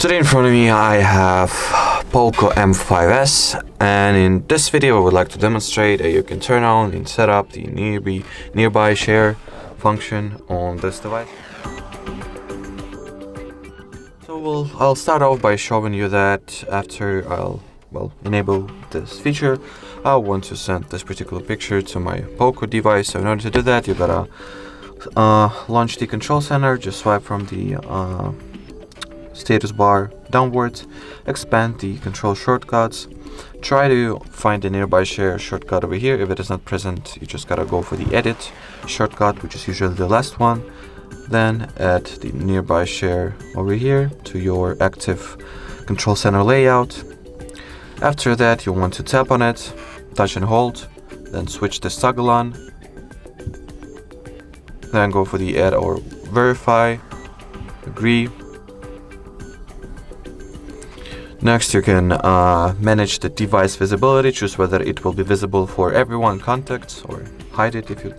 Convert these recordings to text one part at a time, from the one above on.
Today in front of me I have POCO M5s, and in this video I would like to demonstrate that you can turn on and set up the nearby share function on this device. So I'll start off by showing you that after I'll enable this feature, I want to send this particular picture to my POCO device. So in order to do that, you gotta launch the control center, just swipe from the status bar downwards, expand the control shortcuts, try to find the nearby share shortcut over here. If it is not present, you just gotta go for the edit shortcut, which is usually the last one. Then add the nearby share over here to your active control center layout. After that, you want to tap on it, touch and hold, then switch this toggle on, then go for the add or verify, agree. Next, you can manage the device visibility, choose whether it will be visible for everyone in contacts or hide it if you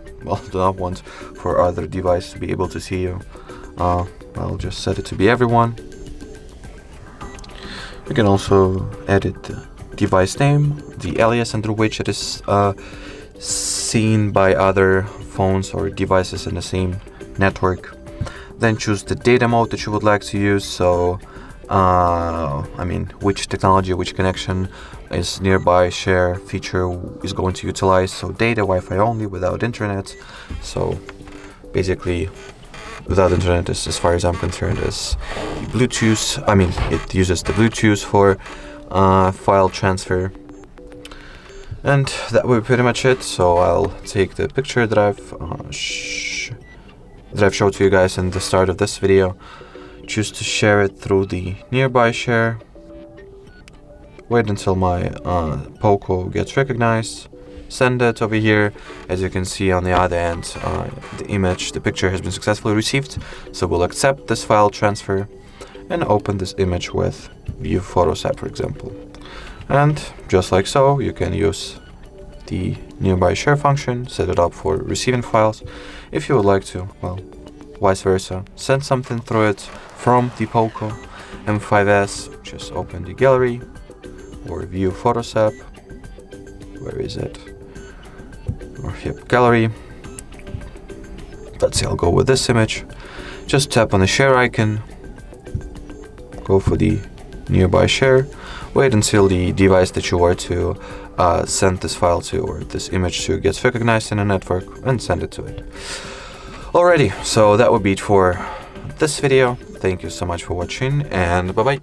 do not want for other devices to be able to see you. I'll just set it to be everyone. You can also edit the device name, the alias under which it is seen by other phones or devices in the same network. Then choose the data mode that you would like to use. So which technology, which connection is nearby share feature is going to utilize. So data, Wi-Fi only, without internet. So basically without internet is, as far as I'm concerned, is Bluetooth. It uses the Bluetooth for file transfer. And that will be pretty much it. So I'll take the picture that I've showed to you guys in the start of this video. Choose to share it through the nearby share. Wait until my POCO gets recognized. Send it over here. As you can see on the other end, the picture has been successfully received. So we'll accept this file transfer and open this image with View Photos app, for example. And just like so, you can use the nearby share function, set it up for receiving files. If you would like to, vice versa, send something through it from the POCO M5s, just open the gallery or View Photos app. Where is it? Gallery. Let's see, I'll go with this image. Just tap on the share icon, go for the nearby share, wait until the device that you are to send this file to or this image to gets recognized in a network, and send it to it. Alrighty, so that would be it for this video. Thank you so much for watching, and bye bye.